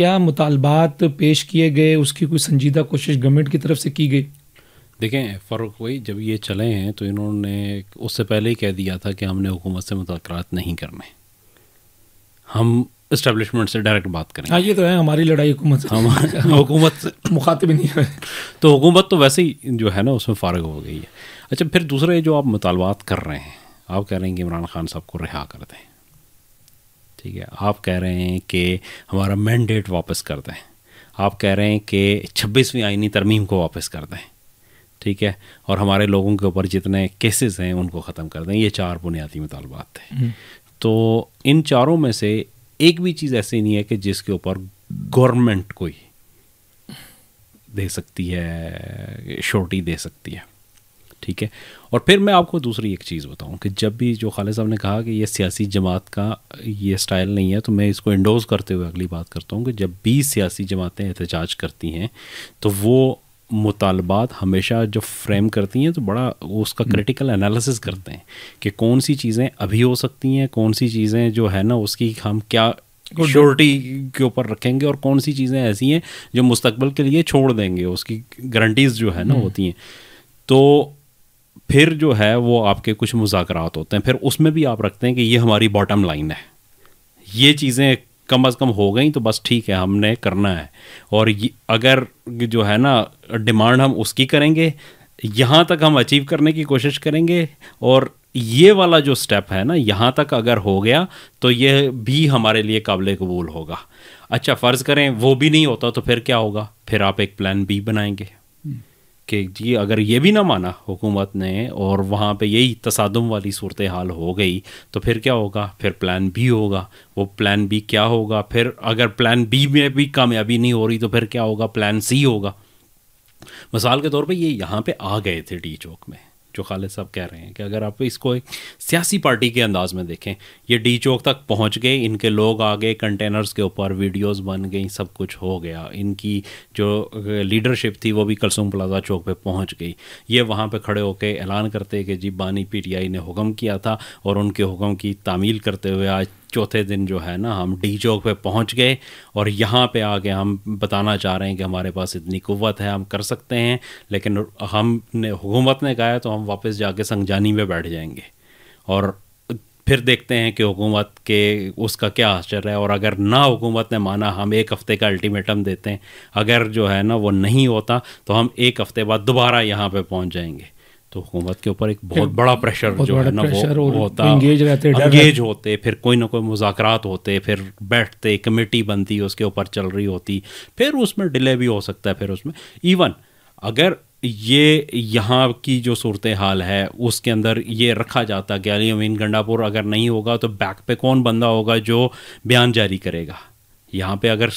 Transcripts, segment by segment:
क्या मुतालबात पेश किए गए, उसकी कोई संजीदा कोशिश गवर्नमेंट की तरफ से की गई? देखें फ़र्क वही, जब ये चले हैं तो इन्होंने उससे पहले ही कह दिया था कि हमने हुकूमत से मुज़ाकरात नहीं करने, हम इस्टेब्लिशमेंट से डायरेक्ट बात करेंगे। हाँ, ये तो है हमारी लड़ाई हुकूमत से, हम हुकूमत से मुखातिब नहीं है। तो हुकूमत तो वैसे ही जो है ना उसमें फ़ारिग हो गई है। अच्छा, फिर दूसरे जो आप मुतालबात कर रहे हैं, आप कह रहे हैं कि इमरान खान साहब को रिहा कर दें, ठीक है। आप कह रहे हैं कि हमारा मैंडेट वापस कर दें, आप कह रहे हैं कि 26वीं आईनी तरमीम को वापस कर दें, ठीक है, और हमारे लोगों के ऊपर जितने केसेस हैं उनको ख़त्म कर दें। ये 4 बुनियादी मुतालबात थे। तो इन चारों में से एक भी चीज़ ऐसी नहीं है कि जिसके ऊपर गवर्नमेंट कोई दे सकती है, श्योरिटी दे सकती है, ठीक है। और फिर मैं आपको दूसरी एक चीज़ बताऊं कि जब भी जो खालिद साहब ने कहा कि ये सियासी जमात का ये स्टाइल नहीं है, तो मैं इसको इंडोर्स करते हुए अगली बात करता हूं कि जब भी सियासी जमातें एहतजाज करती हैं तो वो मुतालबात हमेशा जो फ्रेम करती हैं तो बड़ा उसका क्रिटिकल एनालिसिस करते हैं कि कौन सी चीज़ें अभी हो सकती हैं, कौन सी चीज़ें जो है ना उसकी हम क्या श्योरिटी के ऊपर रखेंगे, और कौन सी चीज़ें ऐसी हैं जो मुस्तकबिल के लिए छोड़ देंगे, उसकी गारंटीज़ जो है ना होती हैं। तो फिर जो है वो आपके कुछ मुज़ाकरात होते हैं, फिर उसमें भी आप रखते हैं कि ये हमारी बॉटम लाइन है, ये चीज़ें कम अज़ कम हो गई तो बस ठीक है, हमने करना है। और अगर जो है ना डिमांड हम उसकी करेंगे, यहाँ तक हम अचीव करने की कोशिश करेंगे, और ये वाला जो स्टेप है ना यहाँ तक अगर हो गया तो ये भी हमारे लिए काबिल कबूल होगा। अच्छा, फ़र्ज़ करें वो भी नहीं होता तो फिर क्या होगा? फिर आप एक प्लान बी बनाएंगे कि जी अगर ये भी ना माना हुकूमत ने और वहाँ पे यही तसादुम वाली सूरत हाल हो गई तो फिर क्या होगा? फिर प्लान बी होगा। वो प्लान बी क्या होगा? फिर अगर प्लान बी में भी कामयाबी नहीं हो रही तो फिर क्या होगा? प्लान सी होगा। मिसाल के तौर पे ये यहाँ पे आ गए थे डी चौक में, जो खालिद साहब कह रहे हैं कि अगर आप इसको एक सियासी पार्टी के अंदाज में देखें, ये डी चौक तक पहुँच गए, इनके लोग आ गए, कंटेनर्स के ऊपर वीडियोस बन गई, सब कुछ हो गया, इनकी जो लीडरशिप थी वो भी कलसूम प्लाजा चौक पे पहुँच गई। ये वहाँ पे खड़े होकर ऐलान करते कि जी बानी पीटीआई ने हुक्म किया था, और उनके हुक्म की तामील करते हुए आज चौथे दिन जो है ना हम डी चौक पे पहुंच गए, और यहाँ पे आके हम बताना चाह रहे हैं कि हमारे पास इतनी कुव्वत है, हम कर सकते हैं। लेकिन हमने हुकूमत ने कहा है तो हम वापस जाके संगजानी में बैठ जाएंगे, और फिर देखते हैं कि हुकूमत के उसका क्या असर है। और अगर ना हुकूमत ने माना, हम 1 हफ़्ते का अल्टीमेटम देते हैं, अगर जो है ना वो नहीं होता तो हम 1 हफ़्ते बाद दोबारा यहाँ पे पहुँच जाएंगे। तो हुकूमत के ऊपर एक बहुत बड़ा प्रेशर जो है ना वो होता, एंगेज होते, फिर कोई ना कोई मुज़ाकरात होते, फिर बैठते, कमेटी बनती, उसके ऊपर चल रही होती, फिर उसमें डिले भी हो सकता है। फिर उसमें इवन अगर ये यहाँ की जो सूरत हाल है उसके अंदर ये रखा जाता कि अली अमीन गंडापुर अगर नहीं होगा तो बैक पे कौन बंदा होगा जो बयान जारी करेगा। यहाँ पे अगर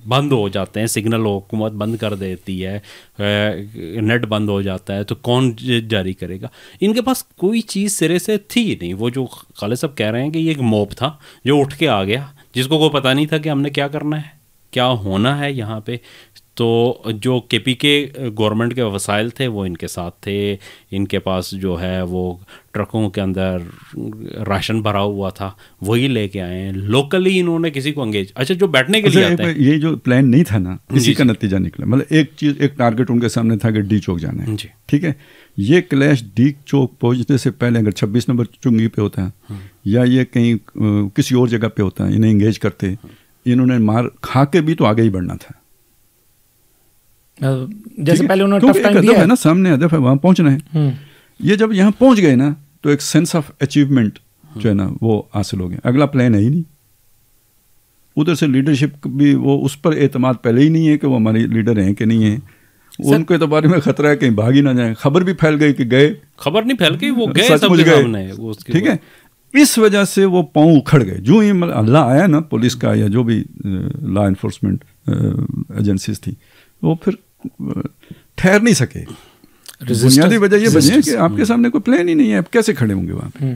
बंद हो जाते हैं, सिग्नल हुकूमत बंद कर देती है, नेट बंद हो जाता है, तो कौन जारी करेगा? इनके पास कोई चीज़ सिरे से थी नहीं। वो जो खालिद साहब कह रहे हैं कि ये एक मॉब था जो उठ के आ गया, जिसको कोई पता नहीं था कि हमने क्या करना है, क्या होना है यहाँ पे। तो जो केपीके गवर्नमेंट के वसाइल थे वो इनके साथ थे, इनके पास जो है वो ट्रकों के अंदर राशन भरा हुआ था, वही लेके आए हैं। लोकली इन्होंने किसी को एंगेज, अच्छा जो बैठने के लिए आते हैं, ये जो प्लान नहीं था ना, इसी का नतीजा निकला। मतलब एक चीज़, एक टारगेट उनके सामने था कि डी चौक जाना है, ठीक है। ये क्लैश डी चौक पहुँचने से पहले अगर 26 नंबर चुंगी पे होता है या ये कहीं किसी और जगह पे होता है, इन्हें एंगेज करते, इन्होंने मार खा के भी तो आगे ही बढ़ना था। जैसे पहले उन्होंने टफ टाइम दिया है ना, सामने हदफ है, वहाँ पहुँचना है। ये जब यहाँ पहुँच गए ना तो एक सेंस ऑफ अचीवमेंट जो है ना वो हासिल हो गया। अगला प्लान है ही नहीं। उधर से लीडरशिप भी वो उस पर एतमाद पहले ही नहीं है कि वो हमारे लीडर हैं कि नहीं है। उनको एतबार में खतरा है कहीं भाग ही ना जाए। खबर भी फैल गई कि गए, खबर नहीं फैल गई, वो गए, सब सामने, ठीक है। इस वजह से वो पाँव उखड़ गए। जो ही अल्लाह आया ना, पुलिस का या जो भी लॉ इन्फोर्समेंट एजेंसीज थी, वो फिर ठहर नहीं सके। बुनियादी वजह ये बनी है कि आपके सामने कोई प्लान ही नहीं है, आप कैसे खड़े होंगे वहाँ पे।